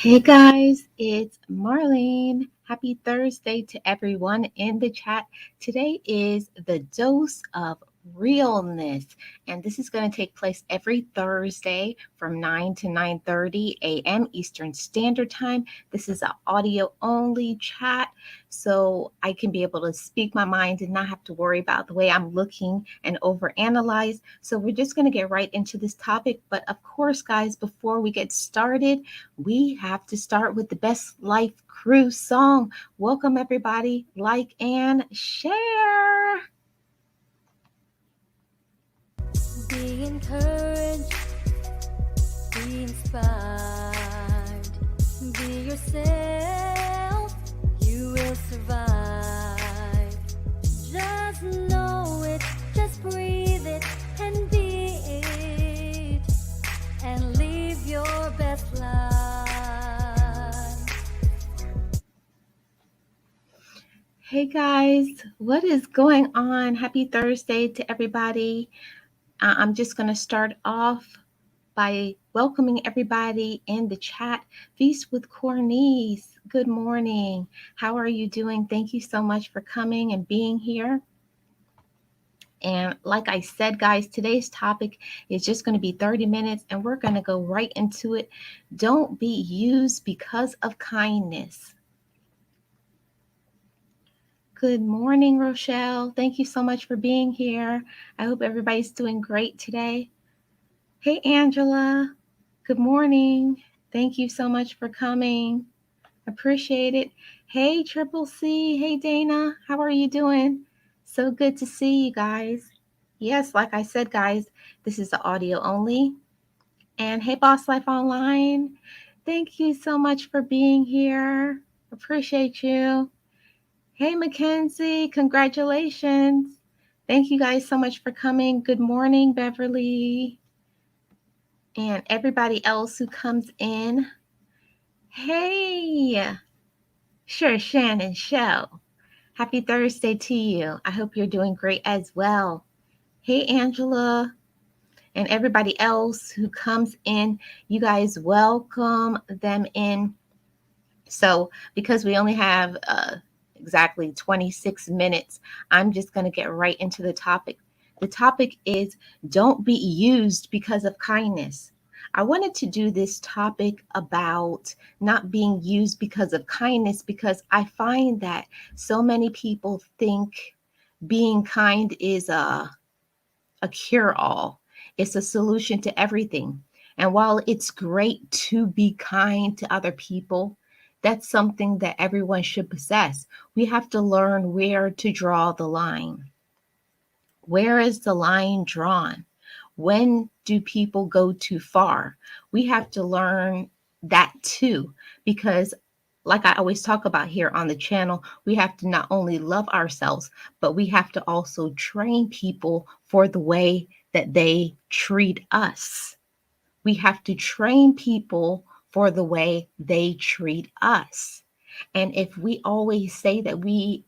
Hey guys, it's Marlene. Happy Thursday to everyone in the chat. Today is the dose of realness, and this is going to take place every Thursday from 9 to 9:30 a.m. Eastern Standard Time. This is an audio only chat, so I can be able to speak my mind and not have to worry about the way I'm looking and overanalyze. So we're just going to get right into this topic. But of course, guys, before we get started, we have to start with the Best Life Crew song. Welcome, everybody. Like and share. Be encouraged, be inspired, be yourself, you will survive. Just know it, just breathe it, and be it, and live your best life. Hey guys, what is going on? Happy Thursday to everybody. I'm just going to start off by welcoming everybody in the chat. Feast with Cornice, good morning. How are you doing? Thank you so much for coming and being here. And like I said, guys, today's topic is just going to be 30 minutes and we're going to go right into it. Don't be used because of kindness. Good morning, Rochelle. Thank you so much for being here. I hope everybody's doing great today. Hey, Angela. Good morning. Thank you so much for coming. Appreciate it. Hey, Triple C. Hey, Dana. How are you doing? So good to see you guys. Yes, like I said, guys, this is the audio only. And hey, Boss Life Online. Thank you so much for being here. Appreciate you. Hey, Mackenzie. Congratulations. Thank you guys so much for coming. Good morning, Beverly. And everybody else who comes in. Hey, sure, Shannon, Shell. Happy Thursday to you. I hope you're doing great as well. Hey, Angela, and everybody else who comes in, you guys welcome them in. So, because we only have exactly 26 minutes, I'm just going to get right into the topic. The topic is don't be used because of kindness. I wanted to do this topic about not being used because of kindness because I find that so many people think being kind is a cure-all. It's a solution to everything. And while it's great to be kind to other people, that's something that everyone should possess. We have to learn where to draw the line. Where is the line drawn? When do people go too far? We have to learn that too, because like I always talk about here on the channel, we have to not only love ourselves, but we have to also train people for the way that they treat us. We have to train people for the way they treat us. And if we always say that we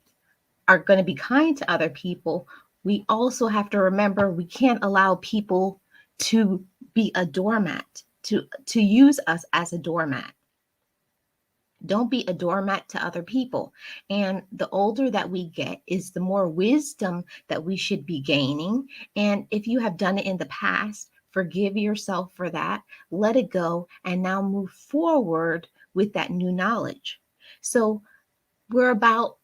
are going to be kind to other people, we also have to remember we can't allow people to be a doormat, to use us as a doormat. Don't be a doormat to other people. And the older that we get is the more wisdom that we should be gaining. And if you have done it in the past, forgive yourself for that, let it go, and now move forward with that new knowledge. So we're about,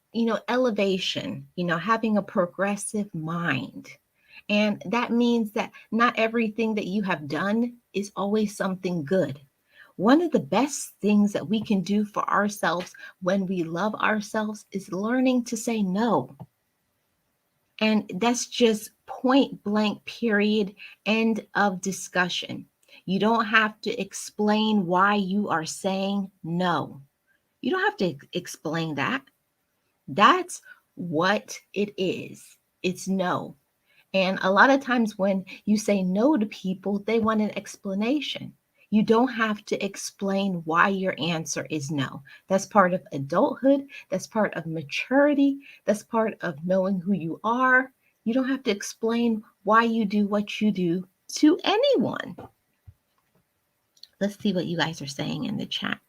elevation, having a progressive mind. And that means that not everything that you have done is always something good. One of the best things that we can do for ourselves when we love ourselves is learning to say no. And that's just point blank, period, end of discussion. You don't have to explain why you are saying no. You don't have to explain that. That's what it is. It's no. And a lot of times when you say no to people, they want an explanation. You don't have to explain why your answer is no. That's part of adulthood. That's part of maturity. That's part of knowing who you are. You don't have to explain why you do what you do to anyone. Let's see what you guys are saying in the chat.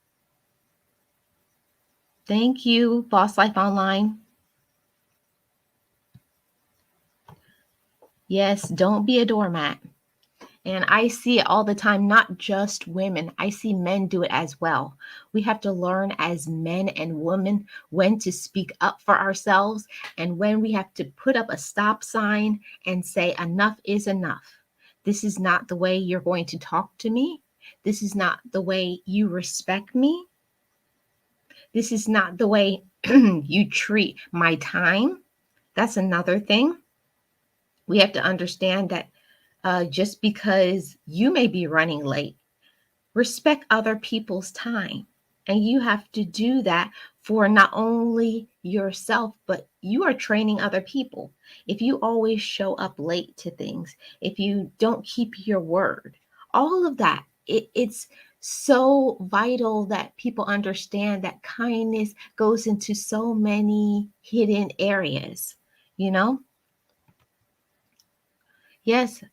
Thank you, Boss Life Online. Yes, don't be a doormat. And I see it all the time, not just women. I see men do it as well. We have to learn as men and women when to speak up for ourselves and when we have to put up a stop sign and say, enough is enough. This is not the way you're going to talk to me. This is not the way you respect me. This is not the way you treat my time. That's another thing. We have to understand that just because you may be running late, respect other people's time. And you have to do that for not only yourself, but you are training other people. If you always show up late to things, if you don't keep your word, all of that, it's so vital that people understand that kindness goes into so many hidden areas, you know? Yes,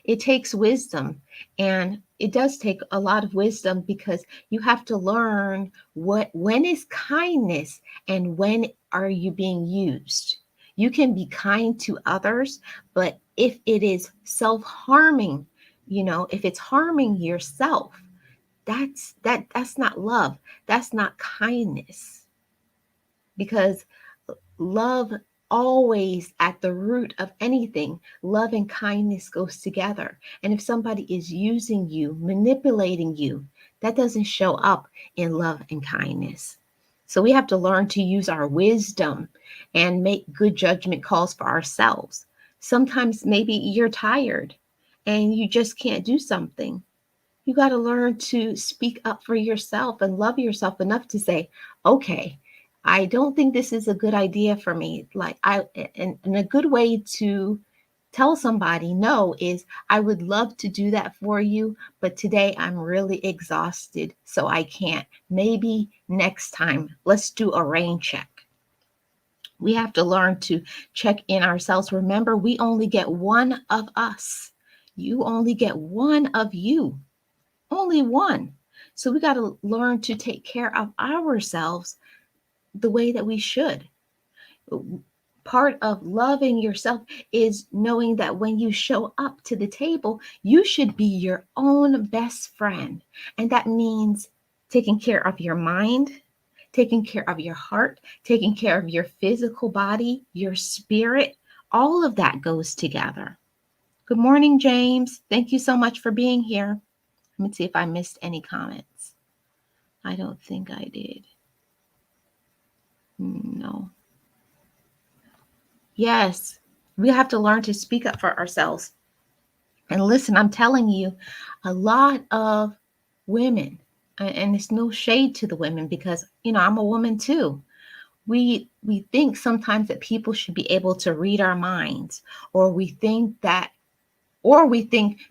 it takes wisdom, and it does take a lot of wisdom because you have to learn when is kindness and when are you being used. You can be kind to others, but if it is self-harming, if it's harming yourself, that's not love. That's not kindness because love always at the root of anything, love and kindness goes together. And if somebody is using you, manipulating you, that doesn't show up in love and kindness. So we have to learn to use our wisdom and make good judgment calls for ourselves. Sometimes maybe you're tired and you just can't do something. You got to learn to speak up for yourself and love yourself enough to say, okay, I don't think this is a good idea for me. And a good way to tell somebody no is, I would love to do that for you, but today I'm really exhausted, so I can't. Maybe next time, let's do a rain check. We have to learn to check in ourselves. Remember, we only get one of us. You only get one of you. Only one. So we got to learn to take care of ourselves the way that we should. Part of loving yourself is knowing that when you show up to the table, you should be your own best friend. And that means taking care of your mind, taking care of your heart, taking care of your physical body, your spirit. All of that goes together. Good morning, James. Thank you so much for being here. Let me see if I missed any comments. I don't think I did. No. Yes, we have to learn to speak up for ourselves. And listen, I'm telling you, a lot of women, and it's no shade to the women because, I'm a woman too. We think sometimes that people should be able to read our minds, or we think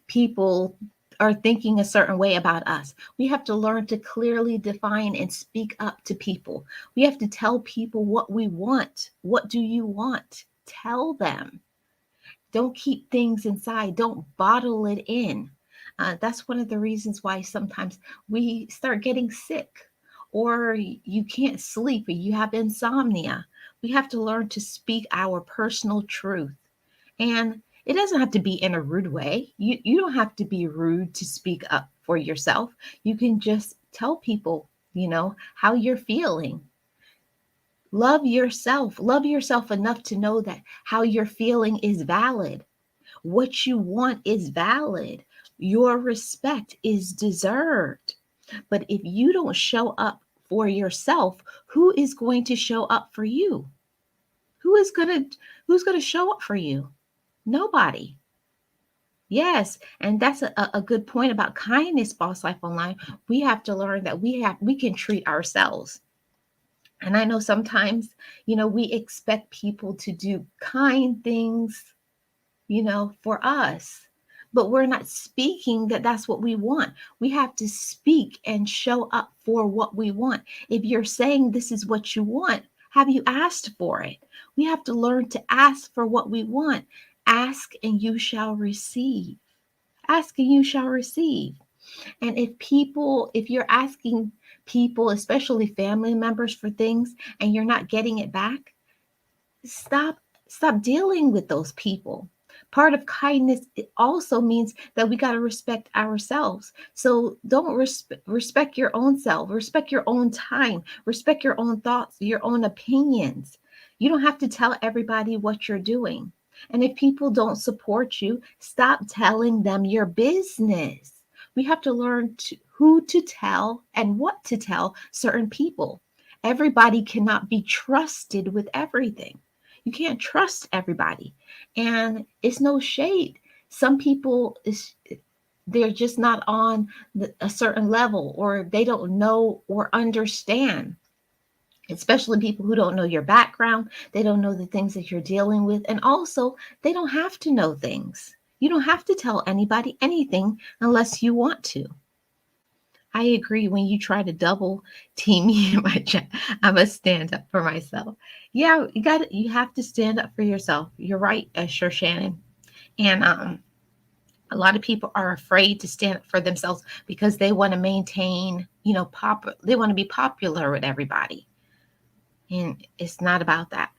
people are thinking a certain way about us. We have to learn to clearly define and speak up to people. We have to tell people what we want. What do you want? Tell them. Don't keep things inside. Don't bottle it in. That's one of the reasons why sometimes we start getting sick, or you can't sleep, or you have insomnia. We have to learn to speak our personal truth. And it doesn't have to be in a rude way. You don't have to be rude to speak up for yourself. You can just tell people, how you're feeling. Love yourself. Love yourself enough to know that how you're feeling is valid. What you want is valid. Your respect is deserved. But if you don't show up for yourself, who is going to show up for you? Who is going to who's going to show up for you? Nobody. Yes, and that's a good point about kindness, Boss Life Online. We have to learn that we can treat ourselves. And I know sometimes, we expect people to do kind things, for us. But we're not speaking that that's what we want. We have to speak and show up for what we want. If you're saying this is what you want, have you asked for it? We have to learn to ask for what we want. Ask and you shall receive. Ask and you shall receive. And if you're asking people, especially family members, for things and you're not getting it back, stop stop dealing with those people. Part of kindness, it also means that we got to respect ourselves. So don't respect your own self, respect your own time, respect your own thoughts, your own opinions. You don't have to tell everybody what you're doing. And if people don't support you, stop telling them your business. We have to learn who to tell and what to tell certain people. Everybody cannot be trusted with everything. You can't trust everybody. And it's no shade. Some people is they're just not on a certain level, or they don't know or understand, especially people who don't know your background. They don't know the things that you're dealing with. And also, they don't have to know things. You don't have to tell anybody anything unless you want to. I agree. When you try to double team me in my chat, I must stand up for myself. Yeah, you have to stand up for yourself. You're right, sure, Shannon. And a lot of people are afraid to stand up for themselves because they want to maintain, they want to be popular with everybody. And it's not about that.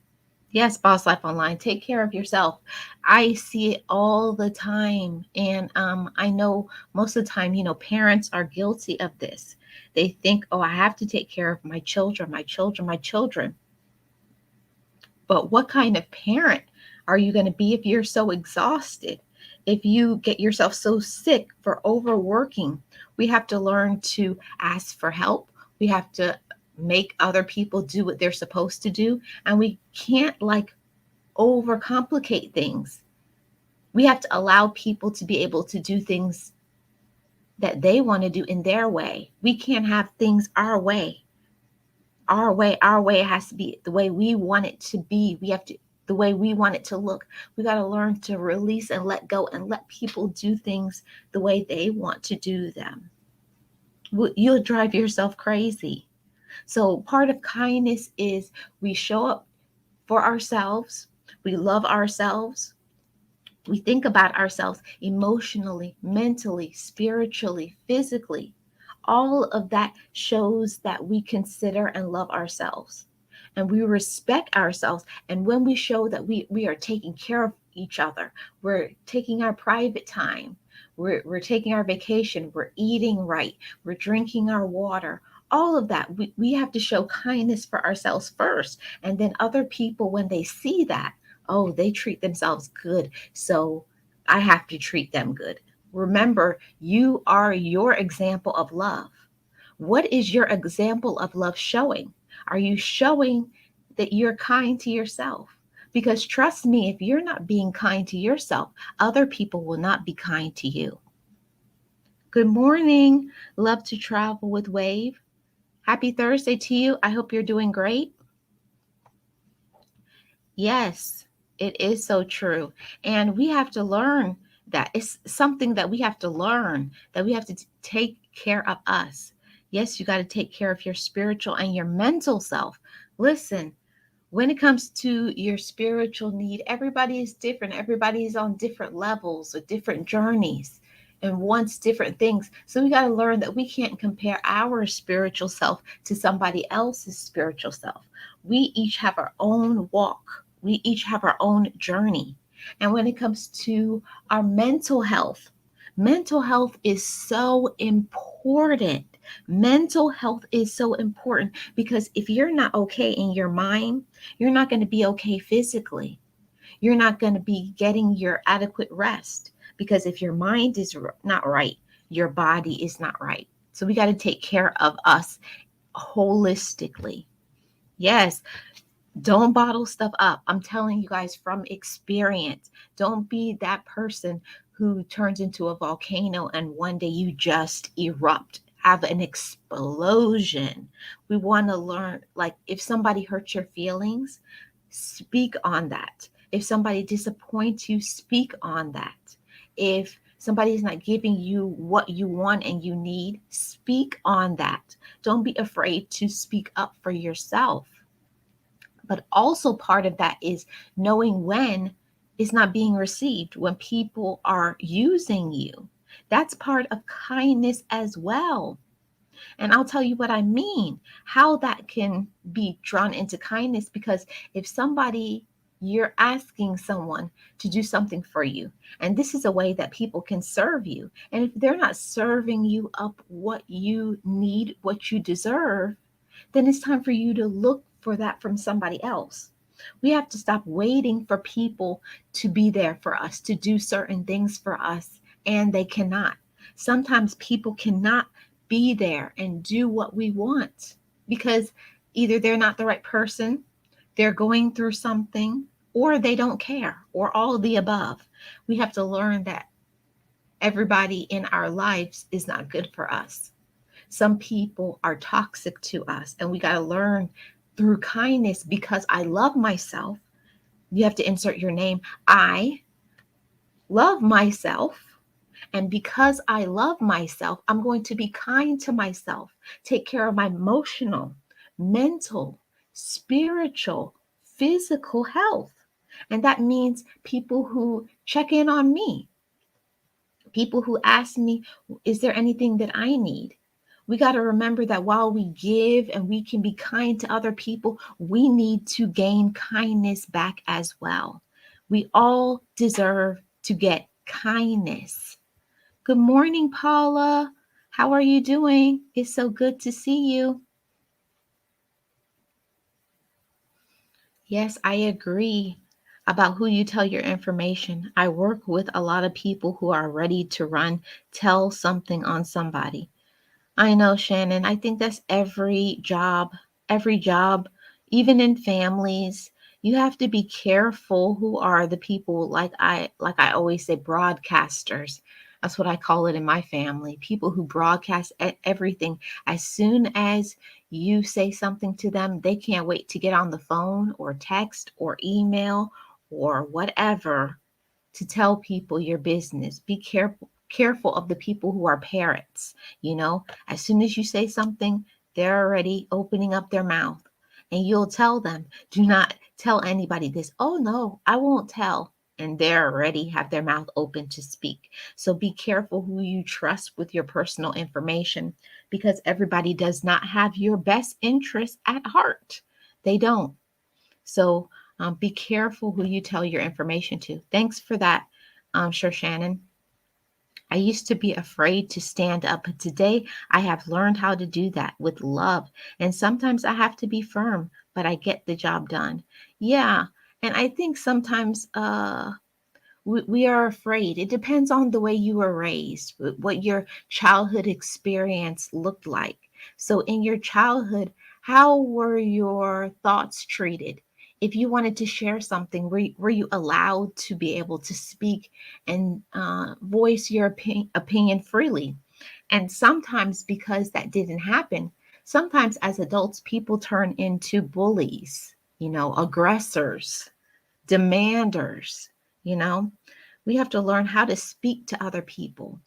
Yes, Boss Life Online, take care of yourself. I see it all the time. And I know most of the time, parents are guilty of this. They think, oh, I have to take care of my children, my children, my children. But what kind of parent are you going to be if you're so exhausted? If you get yourself so sick for overworking? We have to learn to ask for help. We have to make other people do what they're supposed to do. And we can't overcomplicate things. We have to allow people to be able to do things that they want to do in their way. We can't have things our way. Our way has to be the way we want it to be. We have to the way we want it to look. We got to learn to release and let go and let people do things the way they want to do them. You'll drive yourself crazy. So part of kindness is we show up for ourselves. We love ourselves. We think about ourselves emotionally, mentally, spiritually, physically. All of that shows that we consider and love ourselves, and we respect ourselves. And when we show that we are taking care of each other, we're taking our private time, we're taking our vacation, we're eating right, we're drinking our water, all of that, we have to show kindness for ourselves first. And then other people, when they see that, oh, they treat themselves good, so I have to treat them good. Remember, you are your example of love. What is your example of love showing? Are you showing that you're kind to yourself? Because trust me, if you're not being kind to yourself, other people will not be kind to you. Good morning. Love to travel with Wave. Happy Thursday to you. I hope you're doing great. Yes, it is so true. And we have to learn that. It's something that we have to learn, that we have to take care of us. Yes, you got to take care of your spiritual and your mental self. Listen, when it comes to your spiritual need, everybody is different. Everybody is on different levels or different journeys and wants different things. So we got to learn that we can't compare our spiritual self to somebody else's spiritual self. We each have our own walk, we each have our own journey. And when it comes to our mental health is so important. Mental health is so important because if you're not okay in your mind, you're not going to be okay physically. You're not going to be getting your adequate rest, because if your mind is not right, your body is not right. So we got to take care of us holistically. Yes, don't bottle stuff up. I'm telling you guys from experience. Don't be that person who turns into a volcano and one day you just erupt, have an explosion. We want to learn, like, if somebody hurts your feelings, speak on that. If somebody disappoints you, speak on that. If somebody is not giving you what you want and you need, speak on that. Don't be afraid to speak up for yourself. But also part of that is knowing when it's not being received, when people are using you. That's part of kindness as well. And I'll tell you what I mean, how that can be drawn into kindness. Because if somebody, you're asking someone to do something for you, and this is a way that people can serve you. And if they're not serving you up what you need, what you deserve, then it's time for you to look for that from somebody else. We have to stop waiting for people to be there for us, to do certain things for us, and they cannot. Sometimes people cannot be there and do what we want because either they're not the right person, they're going through something, or they don't care, or all of the above. We have to learn that everybody in our lives is not good for us. Some people are toxic to us, and we got to learn through kindness. Because I love myself, you have to insert your name. I love myself. And because I love myself, I'm going to be kind to myself, take care of my emotional, mental, spiritual, physical health. And that means people who check in on me, people who ask me, is there anything that I need? We got to remember that while we give and we can be kind to other people, we need to gain kindness back as well. We all deserve to get kindness. Good morning, Paula. How are you doing? It's so good to see you. Yes, I agree about who you tell your information. I work with a lot of people who are ready to run, tell something on somebody. I know, Shannon. I think that's every job, even in families. You have to be careful who are the people, like I always say, broadcasters. That's what I call it in my family. People who broadcast everything. As soon as you say something to them, they can't wait to get on the phone or text or email or whatever to tell people your business. Be careful of the people who are parrots. As soon as you say something, they're already opening up their mouth. And you'll tell them, do not tell anybody this. Oh no, I won't tell. And they're already have their mouth open to speak. So be careful who you trust with your personal information, because everybody does not have your best interest at heart. They don't. So be careful who you tell your information to. Thanks for that, sure, Shannon. I used to be afraid to stand up, but today I have learned how to do that with love. And sometimes I have to be firm, but I get the job done. Yeah. And I think sometimes we are afraid. It depends on the way you were raised, what your childhood experience looked like. So, in your childhood, how were your thoughts treated? If you wanted to share something, were you allowed to be able to speak and voice your opinion freely? And sometimes, because that didn't happen, sometimes as adults, people turn into bullies, aggressors, demanders, you know we have to learn how to speak to other people.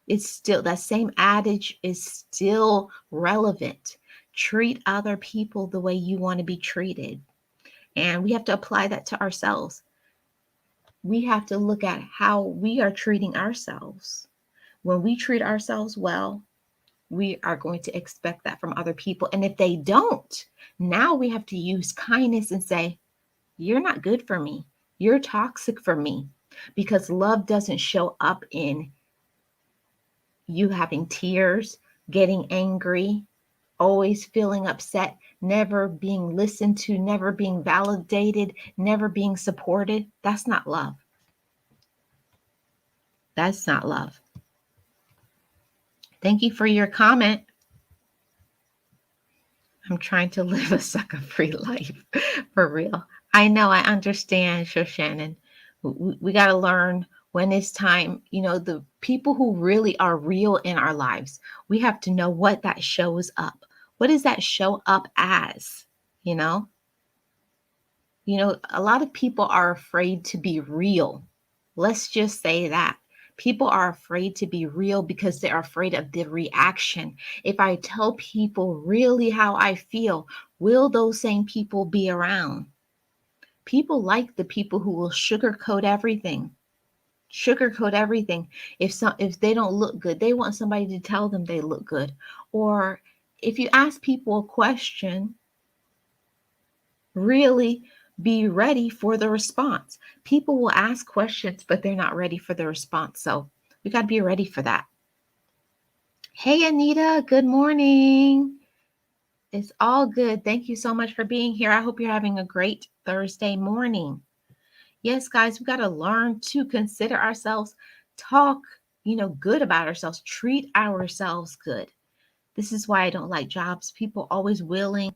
It's still that same adage is still relevant. Treat other people the way you want to be treated. And we have to apply that to ourselves. We have to look at how we are treating ourselves. When we treat ourselves well, we are going to expect that from other people. And if they don't, now we have to use kindness and say, you're not good for me. You're toxic for me. Because love doesn't show up in you having tears, getting angry, always feeling upset, never being listened to, never being validated, never being supported. That's not love. That's not love. Thank you for your comment. I'm trying to live a sucker-free life for real. I know, I understand, Shannon. We got to learn when it's time. The people who really are real in our lives, we have to know what that shows up. What does that show up as? You know, a lot of people are afraid to be real. Let's just say that. People are afraid to be real because they're afraid of the reaction. If I tell people really how I feel, will those same people be around? People like the people who will sugarcoat everything. sugarcoat everything. If they don't look good, they want somebody to tell them they look good. Or if you ask people a question, really be ready for the response. People will ask questions, but they're not ready for the response. So we got to be ready for that. Hey, Anita, good morning. It's all good. Thank you so much for being here. I hope you're having a great Thursday morning. Yes, guys, we got to learn to consider ourselves, talk, good about ourselves, treat ourselves good. This is why I don't like jobs. People always willing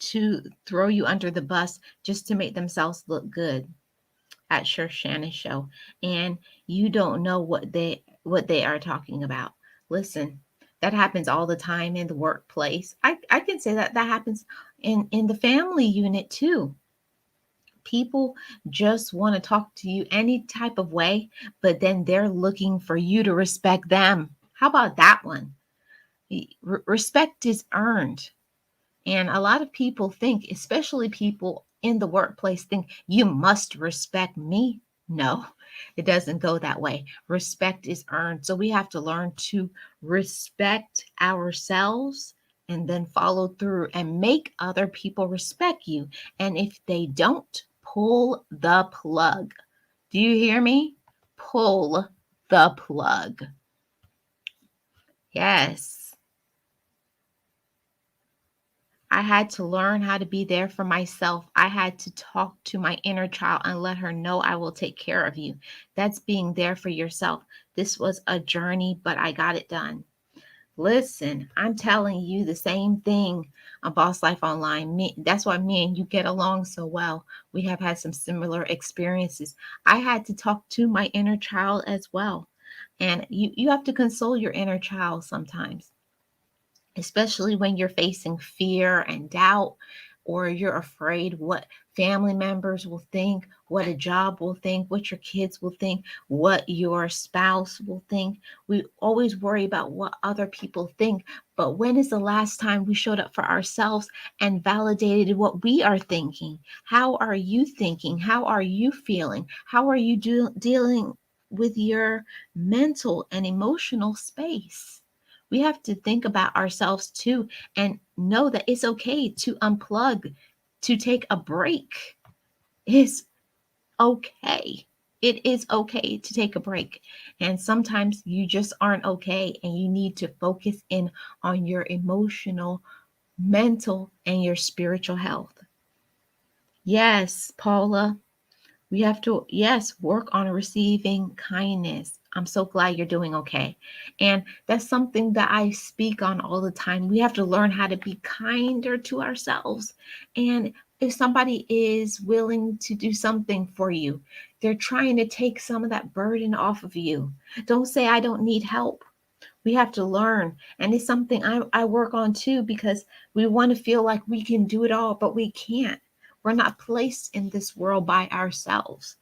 to throw you under the bus just to make themselves look good at Sure Shannon show. And you don't know what they are talking about. Listen, that happens all the time in the workplace. I can say that happens in the family unit too. People just want to talk to you any type of way, but then they're looking for you to respect them. How about that one? Respect is earned. And a lot of people think, especially people in the workplace, think you must respect me. No, it doesn't go that way. Respect is earned. So we have to learn to respect ourselves and then follow through and make other people respect you. And if they don't, pull the plug. Do you hear me? Pull the plug. Yes. I had to learn how to be there for myself. I had to talk to my inner child and let her know I will take care of you. That's being there for yourself. This was a journey, but I got it done. Listen, I'm telling you the same thing on Boss Life Online. That's why me and you get along so well. We have had some similar experiences. I had to talk to my inner child as well. And you have to console your inner child sometimes, especially when you're facing fear and doubt, or you're afraid what family members will think, what a job will think, what your kids will think, what your spouse will think. We always worry about what other people think. But when is the last time we showed up for ourselves and validated what we are thinking? How are you thinking? How are you feeling? How are you dealing with your mental and emotional space? We have to think about ourselves too and know that it's okay to unplug, to take a break. It's okay. It is okay to take a break. And sometimes you just aren't okay and you need to focus in on your emotional, mental, and your spiritual health. Yes, Paula, we have to, yes, work on receiving kindness. I'm so glad you're doing okay. And that's something that I speak on all the time. We have to learn how to be kinder to ourselves. And if somebody is willing to do something for you, they're trying to take some of that burden off of you. Don't say, I don't need help. We have to learn. And it's something I work on too, because we want to feel like we can do it all, but we can't. We're not placed in this world by ourselves.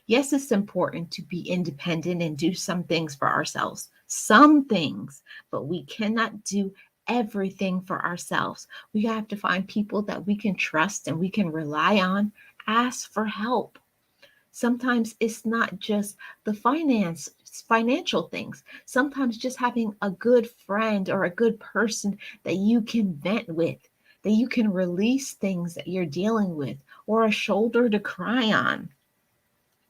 Yes, it's important to be independent and do some things for ourselves, some things, but we cannot do everything for ourselves. We have to find people that we can trust and we can rely on, ask for help. Sometimes it's not just the financial things. Sometimes just having a good friend or a good person that you can vent with, that you can release things that you're dealing with, or a shoulder to cry on.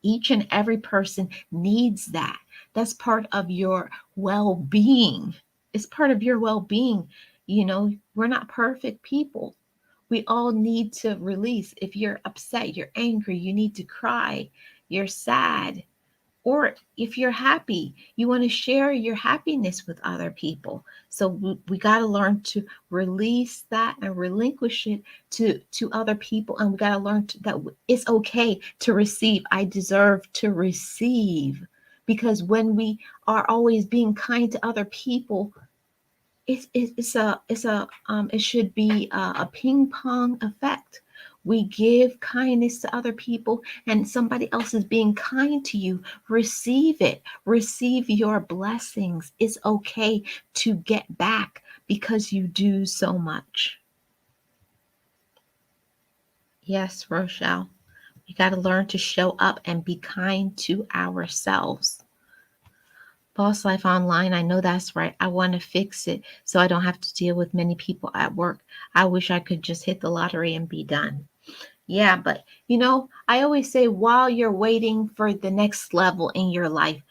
Each and every person needs that. That's part of your well-being. It's part of your well-being. We're not perfect people. We all need to release. If you're upset, you're angry, you need to cry, you're sad. Or if you're happy, you want to share your happiness with other people. So we got to learn to release that and relinquish it to other people. And we got to learn that it's okay to receive. I deserve to receive. Because when we are always being kind to other people, it should be a ping pong effect. We give kindness to other people, and somebody else is being kind to you. Receive it. Receive your blessings. It's okay to get back because you do so much. Yes, Rochelle. We got to learn to show up and be kind to ourselves. Boss Life Online, I know that's right. I want to fix it so I don't have to deal with many people at work. I wish I could just hit the lottery and be done. Yeah, but I always say while you're waiting for the next level in your life,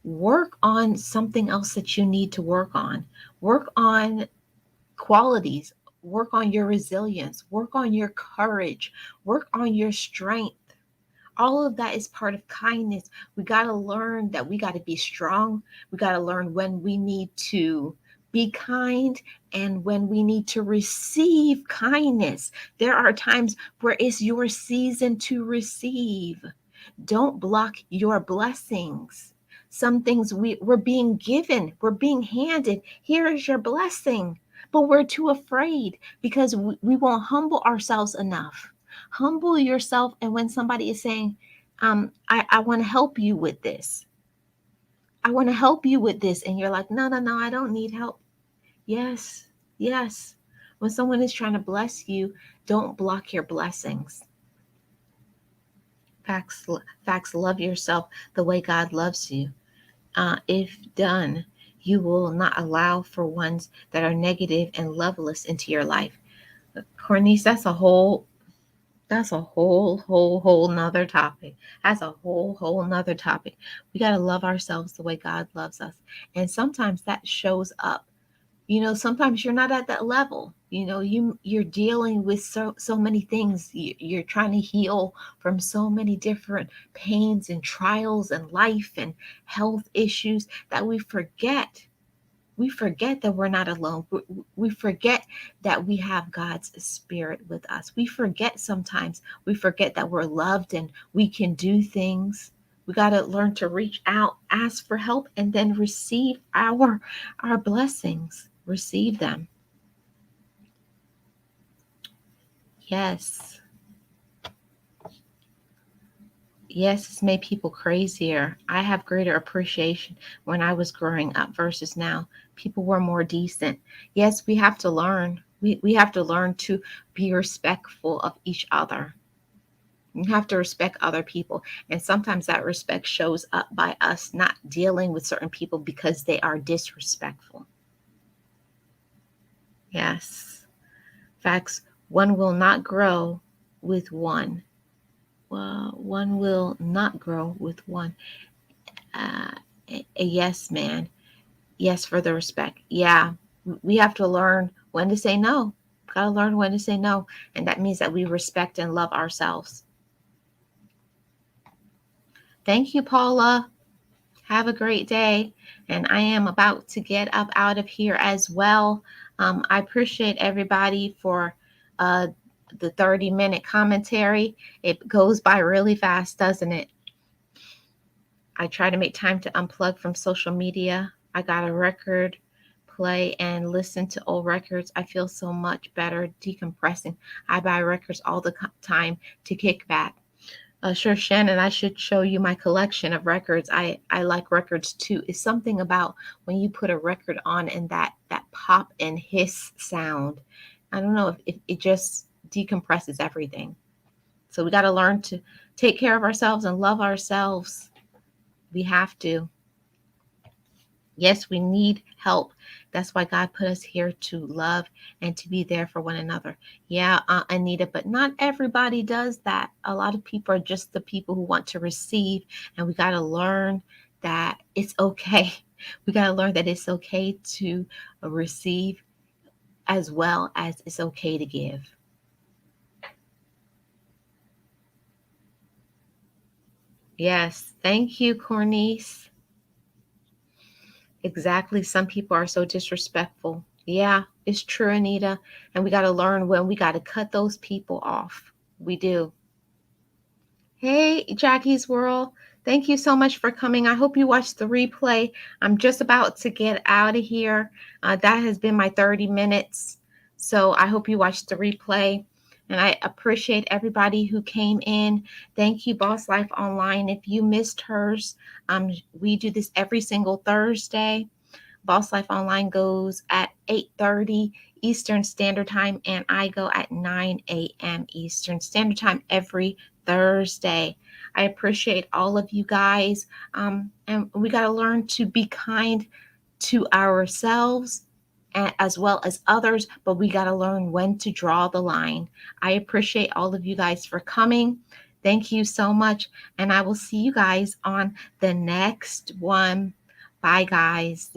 work on something else that you need to work on. Work on qualities, work on your resilience, work on your courage, work on your strength. All of that is part of kindness. We got to learn that we got to be strong. We got to learn when we need to be kind and when we need to receive kindness. There are times where it's your season to receive. Don't block your blessings. Some things we're being given, we're being handed. Here is your blessing. But we're too afraid because we won't humble ourselves enough. Humble yourself. And when somebody is saying, I want to help you with this, I want to help you with this. And you're like, no, no, no, I don't need help. Yes, yes. When someone is trying to bless you, don't block your blessings. Facts, facts, love yourself the way God loves you. If done, you will not allow for ones that are negative and loveless into your life. Cornice, that's a whole nother topic. That's a whole nother topic. We got to love ourselves the way God loves us. And sometimes that shows up. Sometimes you're not at that level. You're dealing with so many things. You're trying to heal from so many different pains and trials and life and health issues that we forget that we're not alone. We forget that we have God's spirit with us. We forget that we're loved and we can do things. We got to learn to reach out, ask for help, and then receive our blessings. Receive them. Yes. Yes, it's made people crazier. I have greater appreciation when I was growing up versus now. People were more decent. Yes, we have to learn. We have to learn to be respectful of each other. You have to respect other people. And sometimes that respect shows up by us not dealing with certain people because they are disrespectful. Yes. Facts. One will not grow with one. Well, one will not grow with one. uh, a yes man. Yes for the respect. Yeah, we have to learn when to say no. Gotta learn when to say no. And that means that we respect and love ourselves. Thank you, Paula. Have a great day. And I am about to get up out of here as well. I appreciate everybody for uh, the 30-minute commentary. It goes by really fast, doesn't it? I try to make time to unplug from social media. I got a record, play and listen to old records. I feel so much better decompressing. I buy records all the time to kick back. Sure, Shannon, I should show you my collection of records. I like records too. It's something about when you put a record on and that pop and hiss sound. I don't know if it just decompresses everything. So we got to learn to take care of ourselves and love ourselves. We have to. Yes, we need help. That's why God put us here to love and to be there for one another. Yeah, Anita, but not everybody does that. A lot of people are just the people who want to receive, and we got to learn that it's okay. We got to learn that it's okay to receive as well as it's okay to give. Yes, thank you, Cornice. Exactly. Some people are so disrespectful. Yeah, it's true, Anita. And we got to learn when we got to cut those people off. We do. Hey, Jackie's World. Thank you so much for coming. I hope you watched the replay. I'm just about to get out of here. That has been my 30 minutes. So I hope you watched the replay. And I appreciate everybody who came in. Thank you, Boss Life Online. If you missed hers, we do this every single Thursday. Boss Life Online goes at 8:30 Eastern Standard Time, and I go at 9 a.m. Eastern Standard Time every Thursday. I appreciate all of you guys. And we got to learn to be kind to ourselves as well as others, but we got to learn when to draw the line. I appreciate all of you guys for coming. Thank you so much. And I will see you guys on the next one. Bye, guys.